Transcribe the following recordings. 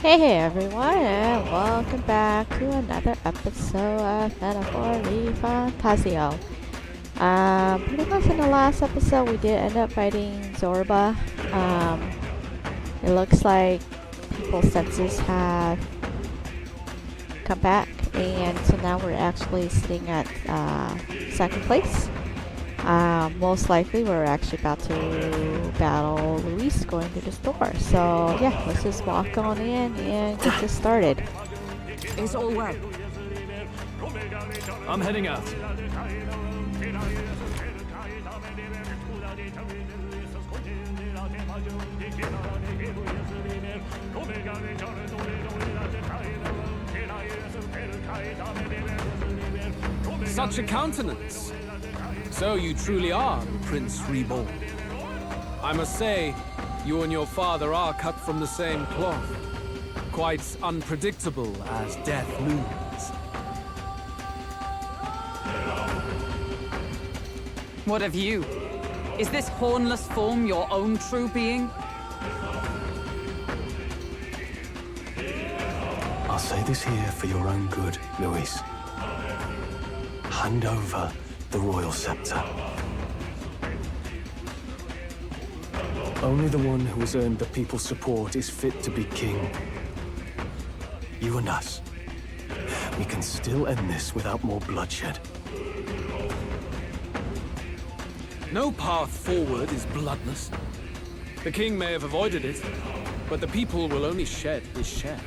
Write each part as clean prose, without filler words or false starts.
Hey everyone, and welcome back to another episode of Metaphor ReFantazio. Pretty much in the last episode, we did end up fighting Zorba. It looks like people's senses have come back, and so now we're actually sitting at second place. Most likely we're actually about to battle Luis going through the store. So yeah, let's just walk on in and get this started. Is all well? I'm heading out. Such a countenance! So you truly are the Prince Reborn. I must say, you and your father are cut from the same cloth. Quite unpredictable as death looms. What of you? Is this hornless form your own true being? I'll say this here for your own good, Luis. Hand over the royal scepter. Only the one who has earned the people's support is fit to be king. You and us. We can still end this without more bloodshed. No path forward is bloodless. The king may have avoided it, but the people will only shed his share.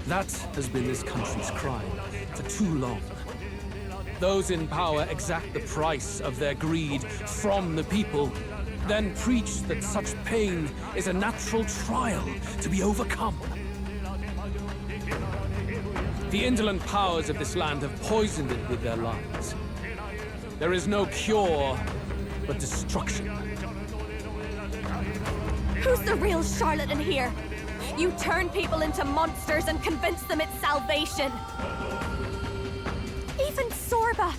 That has been this country's crime for too long. Those in power exact the price of their greed from the people, then preach that such pain is a natural trial to be overcome. The indolent powers of this land have poisoned it with their lies. There is no cure but destruction. Who's the real charlatan here? You turn people into monsters and convince them it's salvation. Even Zorba,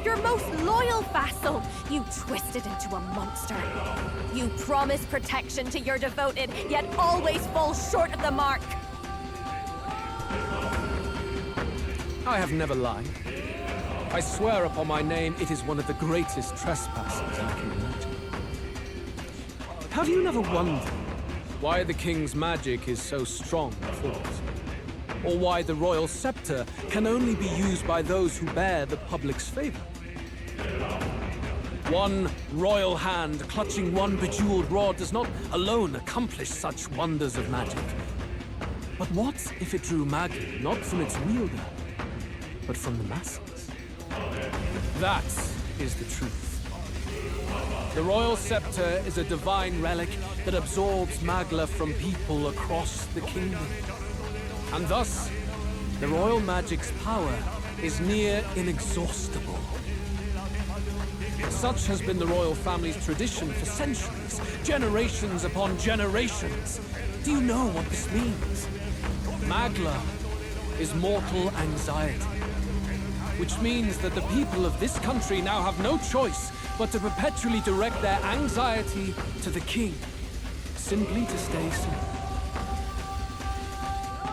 your most loyal vassal, you twisted into a monster. You promise protection to your devoted, yet always fall short of the mark. I have never lied. I swear upon my name, it is one of the greatest trespasses I can imagine. Have you never wondered why the king's magic is so strong a force? Or why the royal scepter can only be used by those who bear the public's favor? One royal hand clutching one bejeweled rod does not alone accomplish such wonders of magic. But what if it drew magic not from its wielder, but from the masses? That is the truth. The royal scepter is a divine relic that absorbs Magla from people across the kingdom. And thus, the royal magic's power is near inexhaustible. Such has been the royal family's tradition for centuries, generations upon generations. Do you know what this means? Magla is mortal anxiety, which means that the people of this country now have no choice but to perpetually direct their anxiety to the king, simply to stay safe.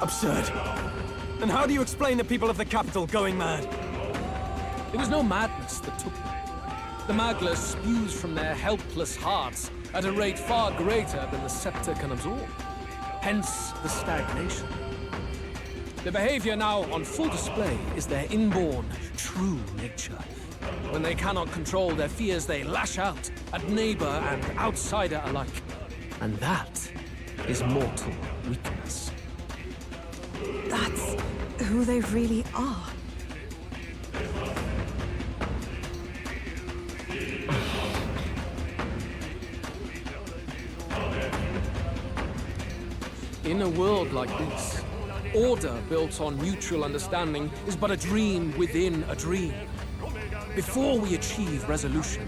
Absurd. And how do you explain the people of the capital going mad? It was no madness that took them. The Magla spews from their helpless hearts at a rate far greater than the scepter can absorb. Hence the stagnation. The behavior now on full display is their inborn, true nature. When they cannot control their fears, they lash out at neighbor and outsider alike. And that is mortal weakness. That's who they really are. In a world like this, order built on mutual understanding is but a dream within a dream. Before we achieve resolution,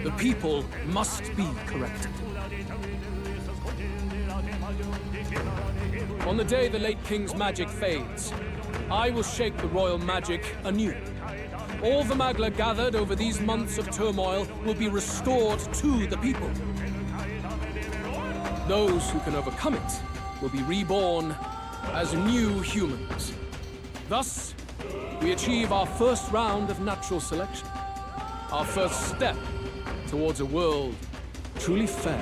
the people must be corrected. On the day the late king's magic fades, I will shake the royal magic anew. All the Magla gathered over these months of turmoil will be restored to the people. Those who can overcome it will be reborn as new humans. Thus, we achieve our first round of natural selection. Our first step towards a world truly fair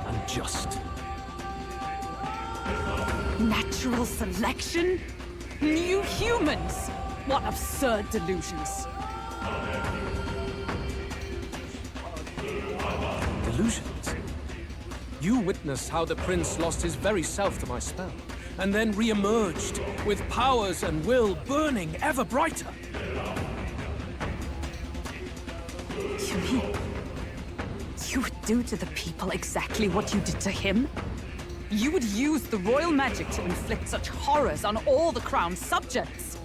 and just. Natural selection? New humans? What absurd delusions. Delusions? You witnessed how the prince lost his very self to my spell, and then re-emerged with powers and will burning ever brighter. You mean you would do to the people exactly what you did to him? You would use the royal magic to inflict such horrors on all the crown's subjects?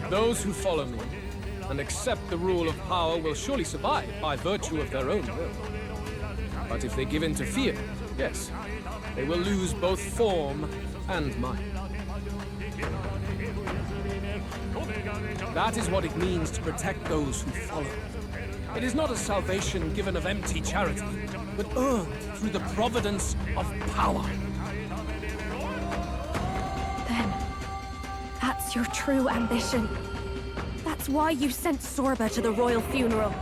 Those who follow me and accept the rule of power will surely survive by virtue of their own will. But if they give in to fear, yes, they will lose both form and mind. That is what it means to protect those who follow. It is not a salvation given of empty charity, but earned through the providence of power. Then, that's your true ambition. That's why you sent Sorba to the royal funeral.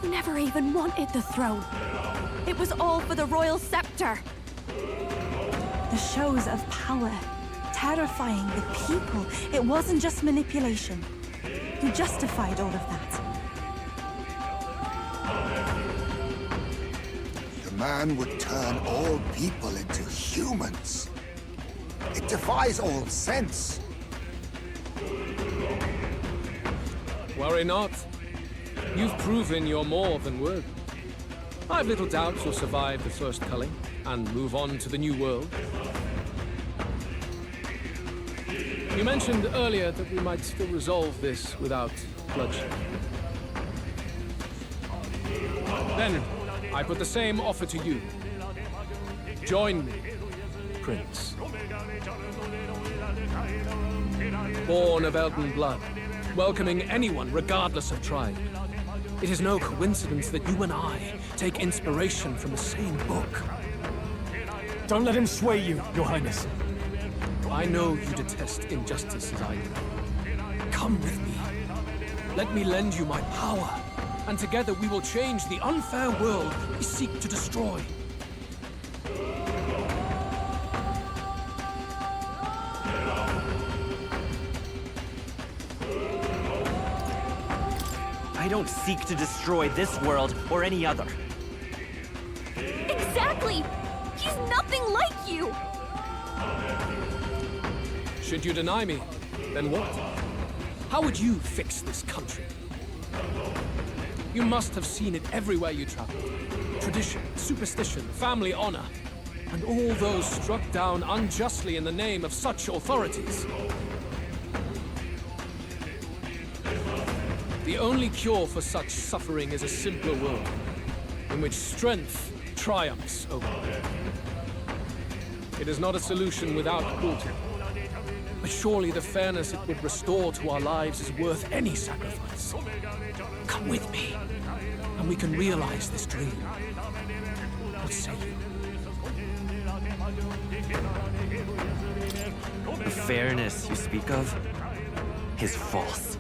You never even wanted the throne. It was all for the royal scepter. The shows of power, terrifying the people. It wasn't just manipulation. You justified all of that. The man would turn all people into humans. It defies all sense. Worry not. You've proven you're more than worthy. I've little doubt you'll survive the first culling and move on to the new world. You mentioned earlier that we might still resolve this without bloodshed. Then, I put the same offer to you. Join me, Prince. Born of Elden blood, welcoming anyone regardless of tribe. It is no coincidence that you and I take inspiration from the same book. Don't let him sway you, Your Highness. I know you detest injustice as I do. Come with me. Let me lend you my power, and together we will change the unfair world we seek to destroy. I don't seek to destroy this world or any other. Exactly! He's nothing like you! Should you deny me, then what? How would you fix this country? You must have seen it everywhere you traveled. Tradition, superstition, family honor, and all those struck down unjustly in the name of such authorities. The only cure for such suffering is a simpler world, in which strength triumphs over it. It is not a solution without cruelty. But surely the fairness it would restore to our lives is worth any sacrifice. Come with me, and we can realize this dream. What say you? The fairness you speak of is false.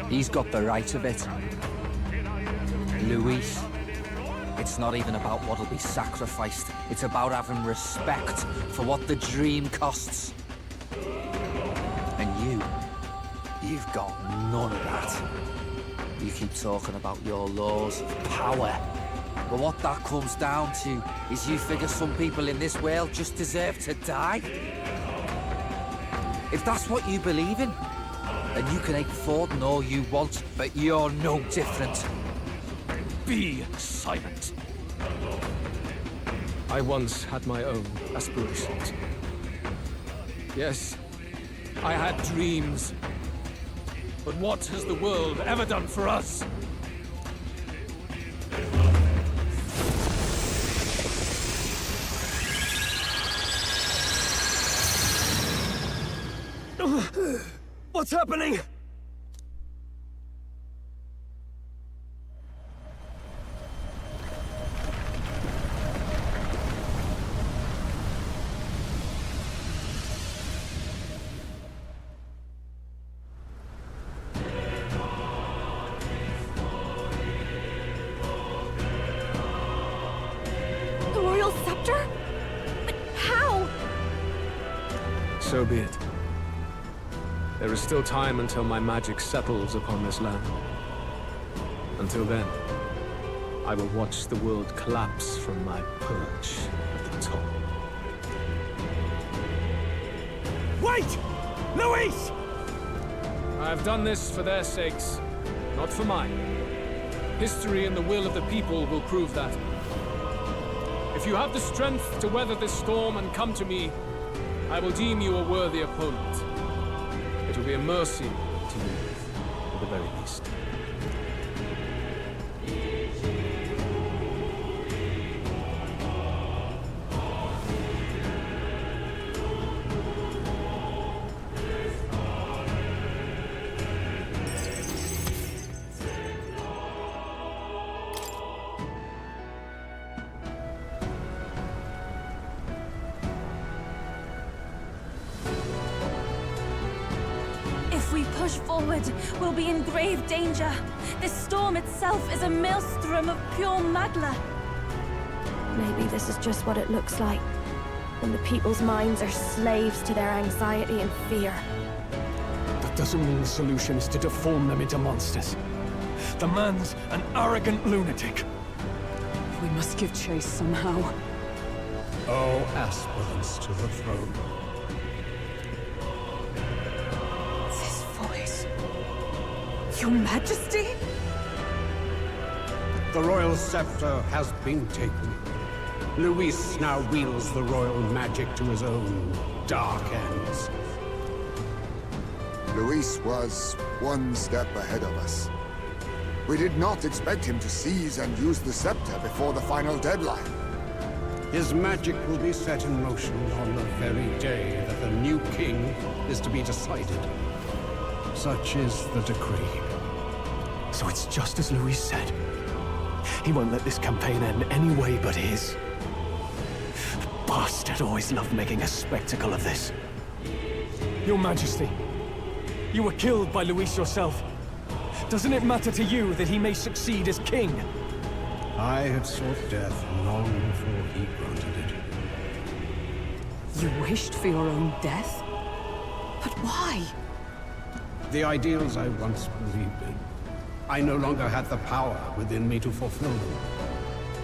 He's got the right of it. Luis, it's not even about what'll be sacrificed. It's about having respect for what the dream costs. And you've got none of that. You keep talking about your laws of power. But what that comes down to is you figure some people in this world just deserve to die. If that's what you believe in, then you can hate Forden all you want, but you're no different. Be silent. I once had my own aspirations. Yes, I had dreams. But what has the world ever done for us? What's happening? So be it. There is still time until my magic settles upon this land. Until then, I will watch the world collapse from my perch at the top. Wait! Luis! I have done this for their sakes, not for mine. History and the will of the people will prove that. If you have the strength to weather this storm and come to me, I will deem you a worthy opponent. It will be a mercy to you, at the very least. If we push forward, we'll be in grave danger. This storm itself is a maelstrom of pure magla. Maybe this is just what it looks like when the people's minds are slaves to their anxiety and fear. That doesn't mean the solution is to deform them into monsters. The man's an arrogant lunatic. We must give chase somehow. All aspirants to the throne. This voice... Your Majesty? The royal scepter has been taken. Luis now wields the royal magic to his own dark ends. Luis was one step ahead of us. We did not expect him to seize and use the scepter before the final deadline. His magic will be set in motion on the very day that the new king is to be decided. Such is the decree. So it's just as Luis said. He won't let this campaign end any way but his. The bastard always loved making a spectacle of this. Your Majesty, you were killed by Luis yourself. Doesn't it matter to you that he may succeed as king? I had sought death long before he granted it. You wished for your own death? But why? The ideals I once believed in, I no longer had the power within me to fulfill them.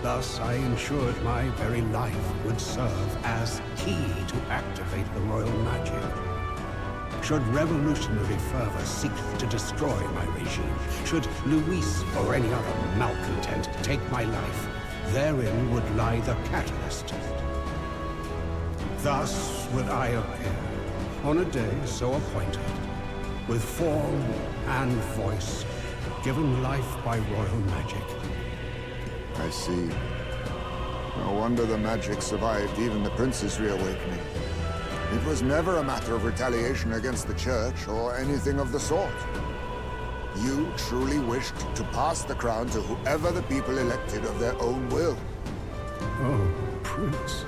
Thus, I ensured my very life would serve as key to activate the royal magic. Should revolutionary fervor seek to destroy my regime, should Luis or any other malcontent take my life, therein would lie the catalyst. Thus would I appear, on a day so appointed, with form and voice, given life by royal magic. I see. No wonder the magic survived even the prince's reawakening. It was never a matter of retaliation against the church or anything of the sort. You truly wished to pass the crown to whoever the people elected of their own will. Oh, Prince.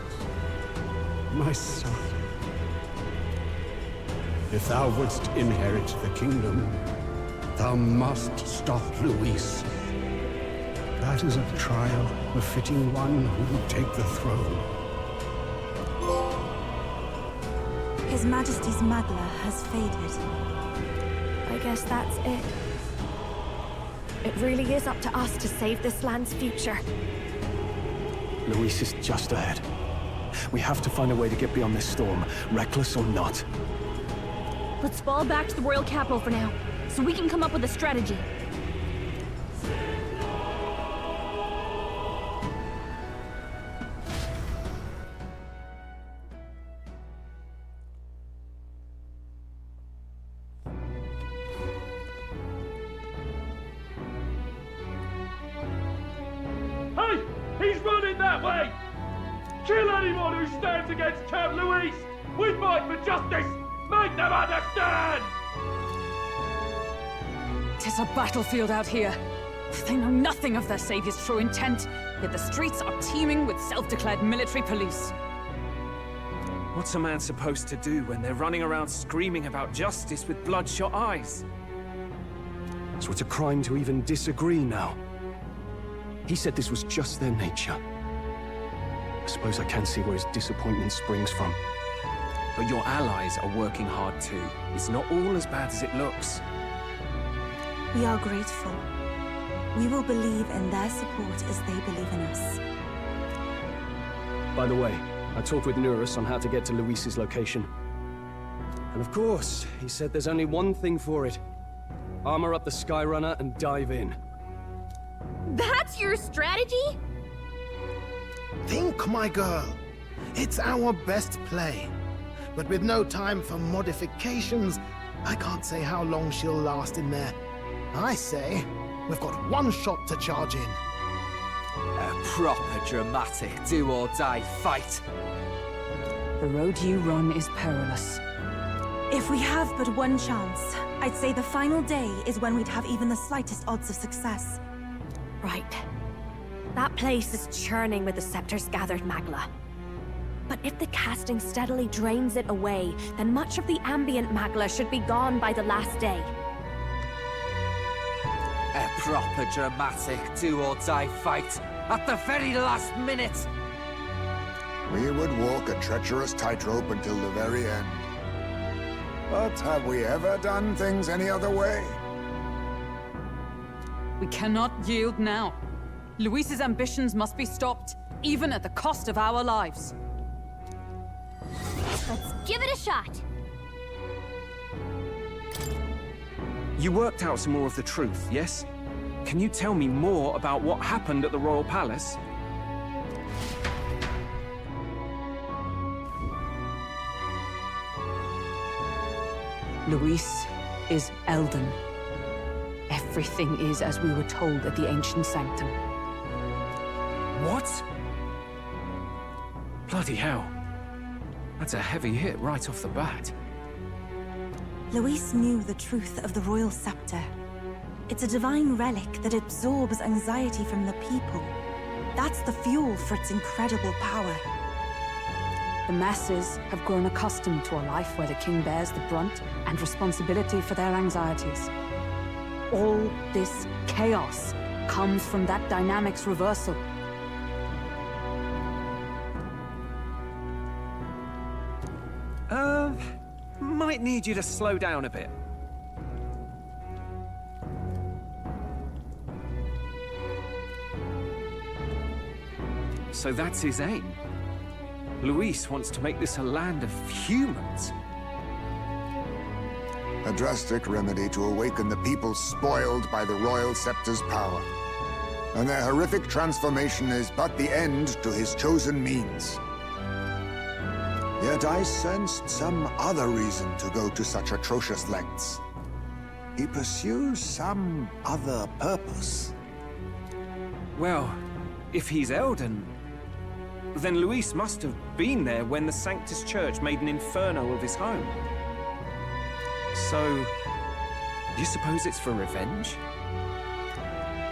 My son. If thou wouldst inherit the kingdom, thou must stop Luis. That is a trial befitting one who would take the throne. His Majesty's magla has faded. I guess that's it. It really is up to us to save this land's future. Luis is just ahead. We have to find a way to get beyond this storm, reckless or not. Let's fall back to the royal capital for now, so we can come up with a strategy. Hey! He's running that way! Kill anyone who stands against Count Luis! We fight for justice! Make them understand! 'Tis a battlefield out here. They know nothing of their savior's true intent, yet the streets are teeming with self-declared military police. What's a man supposed to do when they're running around screaming about justice with bloodshot eyes? So it's a crime to even disagree now. He said this was just their nature. I suppose I can see where his disappointment springs from. But your allies are working hard too. It's not all as bad as it looks. We are grateful. We will believe in their support as they believe in us. By the way, I talked with Nurus on how to get to Luis's location. And of course, he said there's only one thing for it. Armor up the Skyrunner and dive in. That's your strategy? Think, my girl. It's our best play. But with no time for modifications, I can't say how long she'll last in there. I say, we've got one shot to charge in. A proper dramatic do-or-die fight. The road you run is perilous. If we have but one chance, I'd say the final day is when we'd have even the slightest odds of success. Right. That place is churning with the Scepter's gathered magla. But if the casting steadily drains it away, then much of the ambient magla should be gone by the last day. A proper dramatic do-or-die fight at the very last minute. We would walk a treacherous tightrope until the very end. But have we ever done things any other way? We cannot yield now. Luis's ambitions must be stopped, even at the cost of our lives. Let's give it a shot. You worked out some more of the truth, yes? Can you tell me more about what happened at the Royal Palace? Luis is Elden. Everything is as we were told at the Ancient Sanctum. What? Bloody hell. That's a heavy hit right off the bat. Luis knew the truth of the Royal Scepter. It's a divine relic that absorbs anxiety from the people. That's the fuel for its incredible power. The masses have grown accustomed to a life where the king bears the brunt and responsibility for their anxieties. All this chaos comes from that dynamic's reversal. Might need you to slow down a bit. So that's his aim. Luis wants to make this a land of humans. A drastic remedy to awaken the people spoiled by the Royal Scepter's power. And their horrific transformation is but the end to his chosen means. Yet I sensed some other reason to go to such atrocious lengths. He pursues some other purpose. Well, if he's Elden, then Luis must have been there when the Sanctus Church made an inferno of his home. So, you suppose it's for revenge?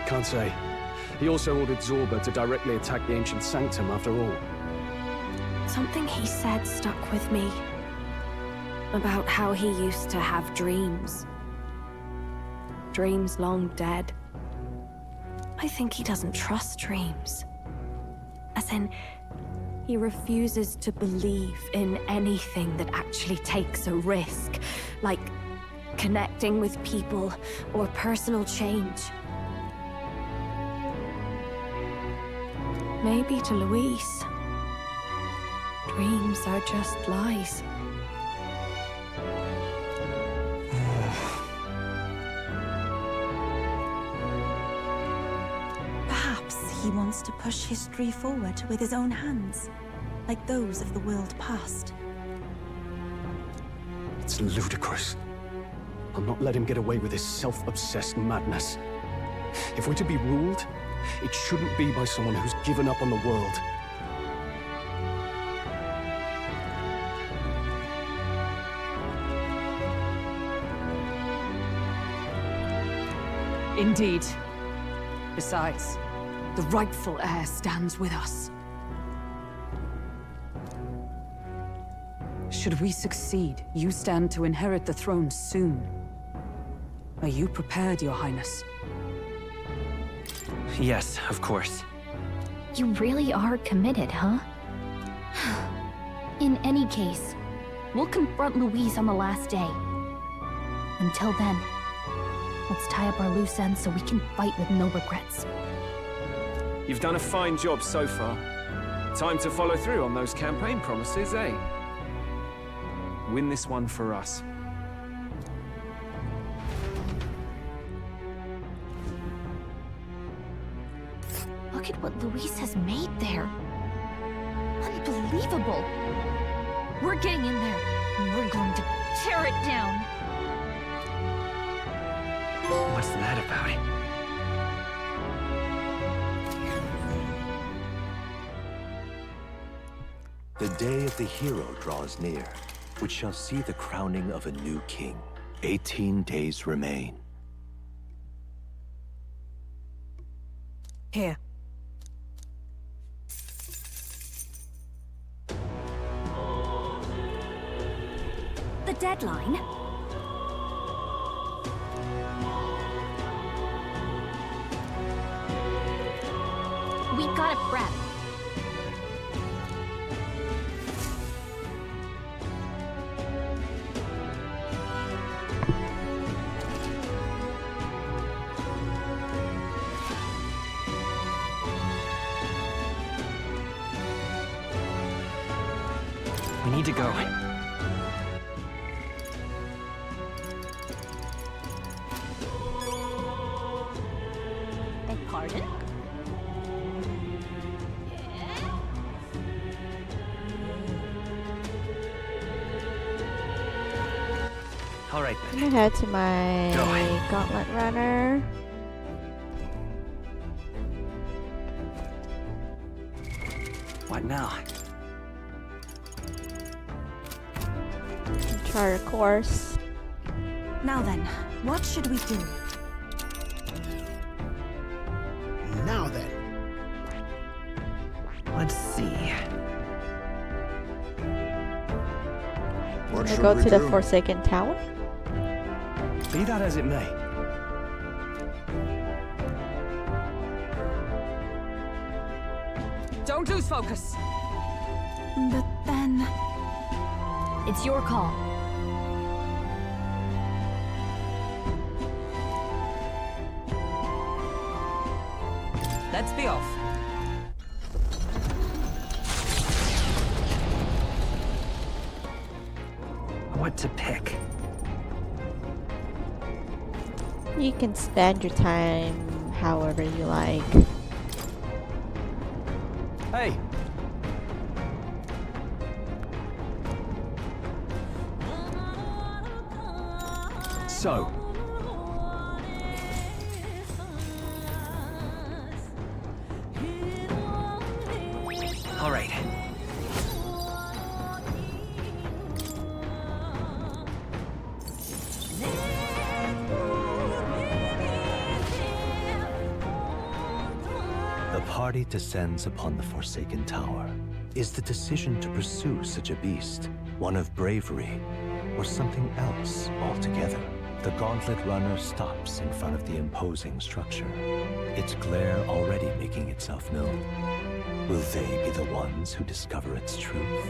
Can't say. He also ordered Zorba to directly attack the Ancient Sanctum after all. Something he said stuck with me. About how he used to have dreams. Dreams long dead. I think he doesn't trust dreams. As in, he refuses to believe in anything that actually takes a risk, like connecting with people or personal change. Maybe to Luis, dreams are just lies. Perhaps he wants to push history forward with his own hands, like those of the world past. It's ludicrous. I'll not let him get away with his self-obsessed madness. If we're to be ruled, it shouldn't be by someone who's given up on the world. Indeed. Besides, the rightful heir stands with us. Should we succeed, you stand to inherit the throne soon. Are you prepared, Your Highness? Yes, of course. You really are committed, huh? In any case, We'll confront Louise on the last day. Until then, let's tie up our loose ends so we can fight with no regrets. You've done a fine job so far. Time to follow through on those campaign promises, eh? Win this one for us. Look at what Louise has made there. Unbelievable. We're getting in there, and we're going to tear it down. What's that about? The day of the hero draws near, which shall see the crowning of a new king. 18 days remain. Here. The deadline? We gotta prep. We need to go. Beg pardon? All right I'm then. gonna head to my gauntlet runner. What now? Charter course. Now then, what should we do? Now then. Let's see. What I'm should gonna go we to the do? Forsaken Tower. Be that as it may. Don't lose focus. But then... It's your call. Let's be off. What to pick? You can spend your time however you like. Hey! So, All right. the party descends upon the Forsaken Tower. Is the decision to pursue such a beast one of bravery or something else altogether? The gauntlet runner stops in front of the imposing structure, its glare already making itself known. Will they be the ones who discover its truth?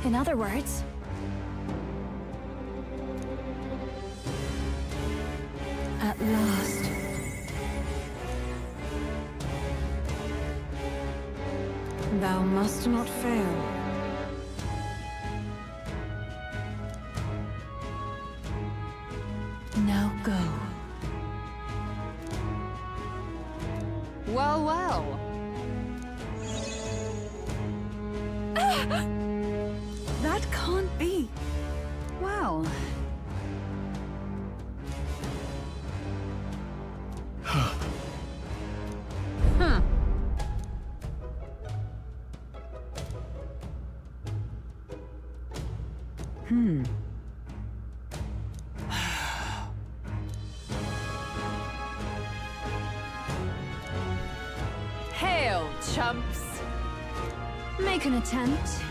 In other words, At last. Thou must not fail. Now go. Well, well. That can't be. Well. Huh. Hail, chumps! make an attempt.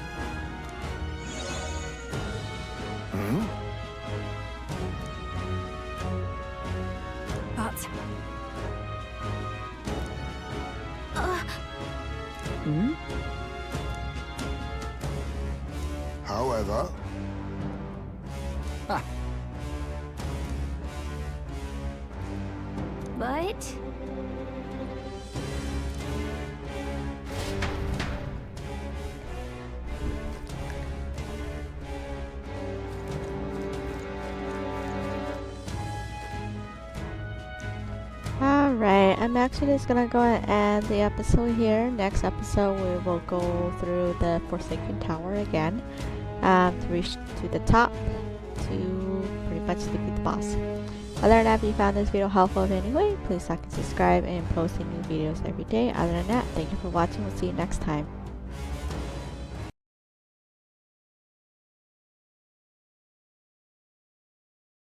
But Hmm? However... But... Alright, I'm actually just gonna go and end the episode here. Next episode we will go through the Forsaken Tower again. To reach to the top to pretty much defeat the boss. Other than that, if you found this video helpful in any way, please like and subscribe, and posting new videos every day. Other than that, thank you for watching. We'll see you next time.